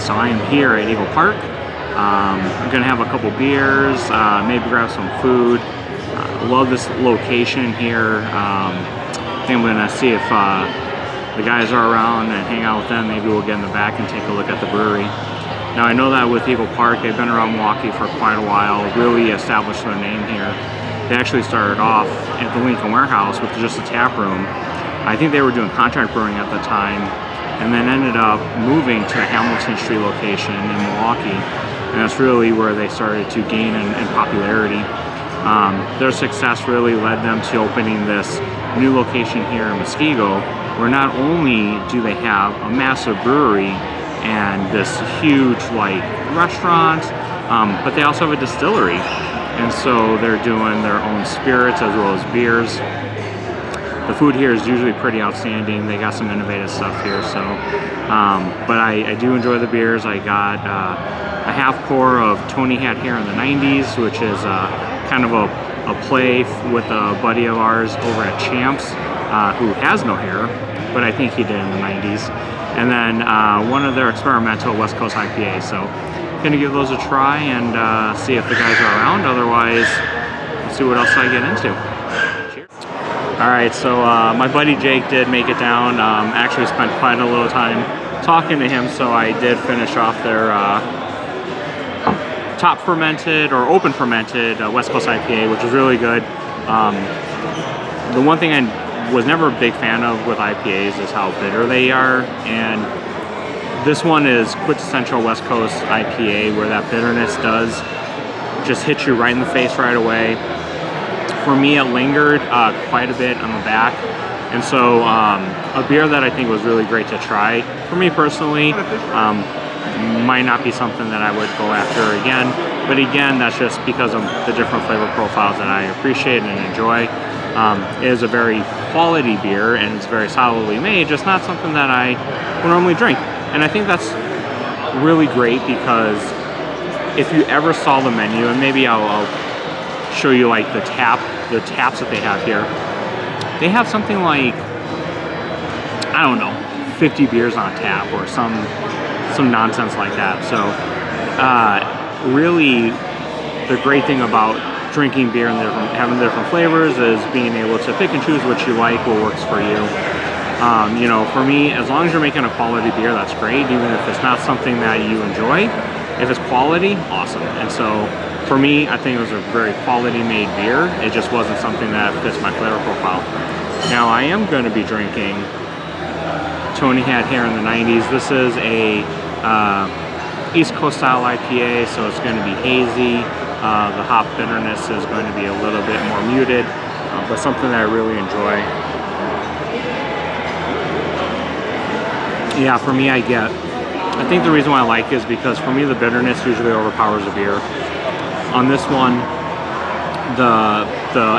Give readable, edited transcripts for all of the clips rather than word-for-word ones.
So I am here at Eagle Park. I'm gonna have a couple beers, maybe grab some food. Love this location here. I think I'm gonna see if the guys are around and hang out with them. Maybe we'll get in the back and take a look at the brewery. Now I know that with Eagle Park, they've been around Milwaukee for quite a while, really established their name here. They actually started off at the Lincoln Warehouse with just a tap room. I think they were doing contract brewing at the time, and then ended up moving to the Hamilton Street location in Milwaukee. And that's really where they started to gain in popularity. Their success really led them to opening this new location here in Muskego, where not only do they have a massive brewery and this huge like restaurant, but they also have a distillery. And so they're doing their own spirits as well as beers. The food here is usually pretty outstanding. They got some innovative stuff here. So, but I do enjoy the beers. I got a half pour of Tony had here in the 90s, which is kind of a play with a buddy of ours over at Champs, who has no hair, but I think he did in the 90s. And then one of their experimental West Coast IPA. So gonna give those a try and see if the guys are around. Otherwise, let's see what else I get into. Cheers. All right, so my buddy Jake did make it down. Actually spent quite a little time talking to him, so I did finish off their top fermented or open fermented West Coast IPA, which is really good. The one thing I was never a big fan of with IPAs is how bitter they are, and this one is quintessential West Coast IPA, where that bitterness does just hit you right in the face right away. For me, it lingered quite a bit on the back, and so a beer that I think was really great to try. For me personally, might not be something that I would go after again, but again, that's just because of the different flavor profiles that I appreciate and enjoy. It is a very quality beer, and it's very solidly made, just not something that I would normally drink. And I think that's really great, because if you ever saw the menu, and maybe I'll show you like the taps that they have here. They have something like, I don't know, 50 beers on tap or some nonsense like that. So really the great thing about drinking beer and having different flavors is being able to pick and choose what you like, what works for you. You know, for me, as long as you're making a quality beer, that's great, even if it's not something that you enjoy. If it's quality, awesome. And so for me, I think it was a very quality made beer. It just wasn't something that fits my flavor profile. Now I am going to be drinking Tony had here in the 90s. This is a East Coast style IPA, so it's going to be hazy. The hop bitterness is going to be a little bit more muted, but something that I really enjoy. Yeah, for me, I think the reason why I like it is because for me the bitterness usually overpowers the beer. On this one, the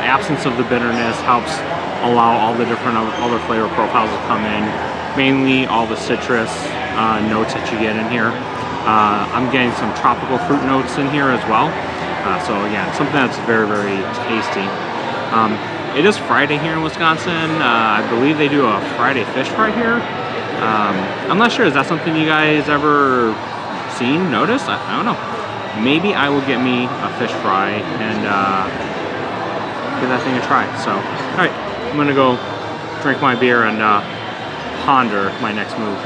absence of the bitterness helps allow all the different other flavor profiles to come in, mainly all the citrus notes that you get in here. I'm getting some tropical fruit notes in here as well. So again, something that's very, very tasty. It is Friday here in Wisconsin. I believe they do a Friday fish fry here. I'm not sure, is that something you guys ever seen, noticed? I don't know. Maybe I will get me a fish fry and give that thing a try. So, all right, I'm gonna go drink my beer and ponder my next move.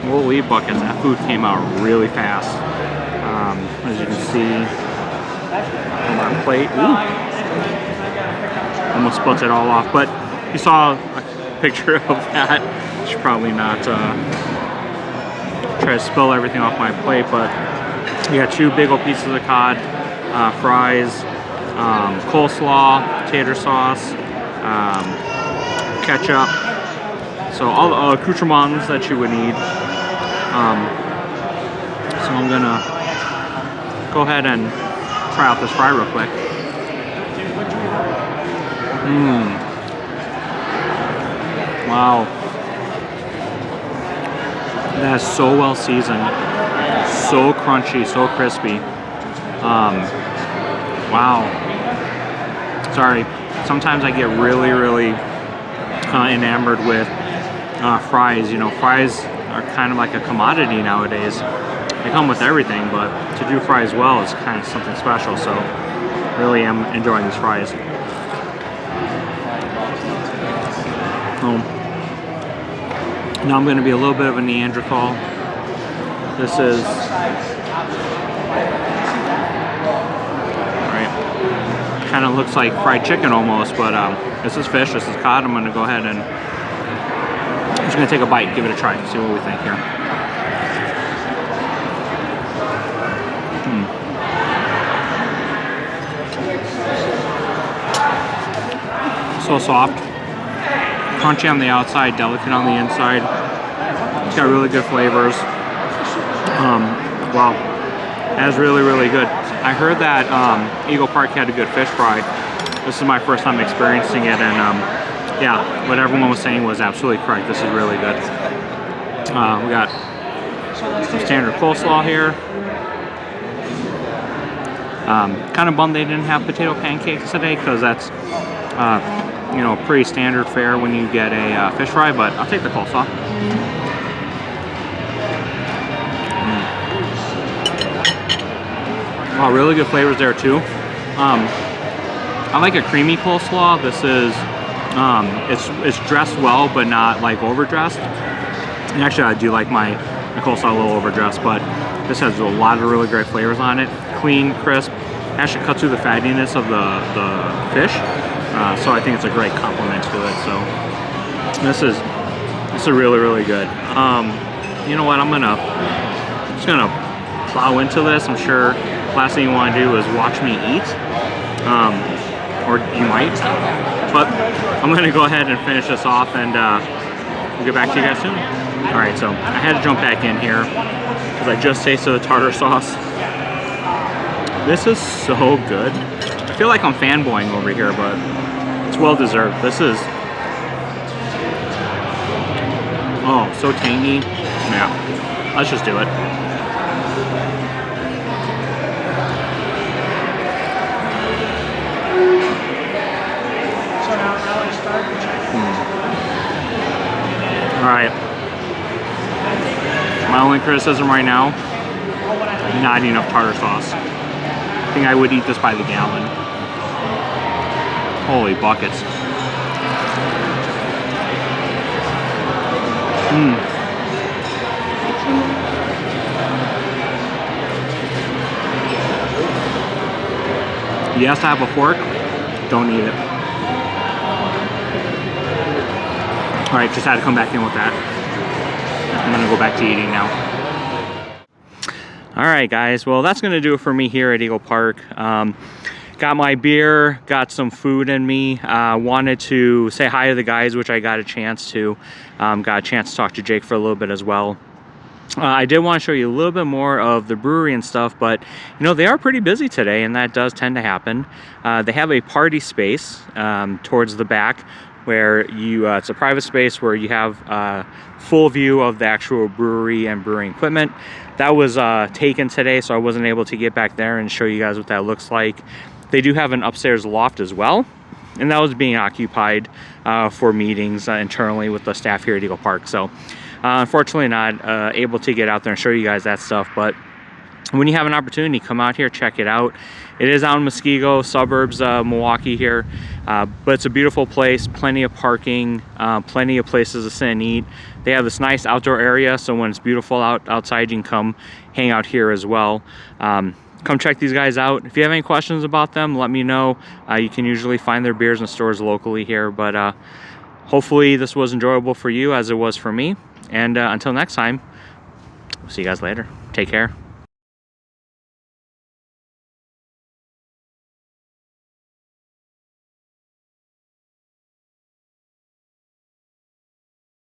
Holy buckets, that food came out really fast. As you can see on my plate, almost split it all off, but you saw a picture of that. I should probably not try to spill everything off my plate, but you got 2 big old pieces of cod, fries, coleslaw, tater sauce, ketchup, so all the accoutrements that you would need. So I'm gonna go ahead and try out this fry real quick. Wow. That is so well seasoned, so crunchy, so crispy. Wow. Sorry. Sometimes I get really enamored with fries. You know, fries are kind of like a commodity nowadays. They come with everything, but to do fries well is kind of something special. So really am enjoying these fries. Now I'm going to be a little bit of a Neanderthal. This is kind of looks like fried chicken almost, but this is fish, this is cod. I'm going to go ahead and I'm just going to take a bite, give it a try, see what we think here. So soft, crunchy on the outside, delicate on the inside. It's got really good flavors. Wow, that is really good. I heard that Eagle Park had a good fish fry. This is my first time experiencing it, and yeah, what everyone was saying was absolutely correct. This is really good. We got some standard coleslaw here. Kind of bummed they didn't have potato pancakes today, because that's you know, pretty standard fare when you get a fish fry, but I'll take the coleslaw. Wow, really good flavors there too. I like a creamy coleslaw. This is, it's dressed well, but not like overdressed. And actually, I do like my coleslaw a little overdressed, but this has a lot of really great flavors on it. Clean, crisp. Actually cuts through the fattiness of the fish. So I think it's a great complement to it. So this is really good. You know what? I'm just gonna plow into this. I'm sure last thing you want to do is watch me eat, or you might. But I'm gonna go ahead and finish this off, and we'll get back to you guys soon. All right, so I had to jump back in here because I just tasted the tartar sauce. This is so good. I feel like I'm fanboying over here, but it's well deserved. This is, oh, so tangy. Yeah, let's just do it. All right. My only criticism right now, not enough tartar sauce. I think I would eat this by the gallon. Holy buckets. You have to have a fork, don't eat it. All right, just had to come back in with that. I'm gonna go back to eating now. All right, guys, well, that's gonna do it for me here at Eagle Park. Got my beer, got some food in me. Wanted to say hi to the guys, which I got a chance to. Got a chance to talk to Jake for a little bit as well. I did want to show you a little bit more of the brewery and stuff, but you know, they are pretty busy today, and that does tend to happen. They have a party space towards the back where it's a private space where you have full view of the actual brewery and brewing equipment. That was taken today, so I wasn't able to get back there and show you guys what that looks like. They do have an upstairs loft as well, and that was being occupied for meetings internally with the staff here at Eagle Park. So unfortunately not able to get out there and show you guys that stuff, but when you have an opportunity, come out here, check it out. It is out in Muskego, suburbs Milwaukee here, but it's a beautiful place, plenty of parking, plenty of places to sit and eat. They have this nice outdoor area, so when it's beautiful outside, you can come hang out here as well. Come check these guys out. If you have any questions about them, let me know. You can usually find their beers in stores locally here, but hopefully this was enjoyable for you as it was for me. And until next time, we'll see you guys later. Take care.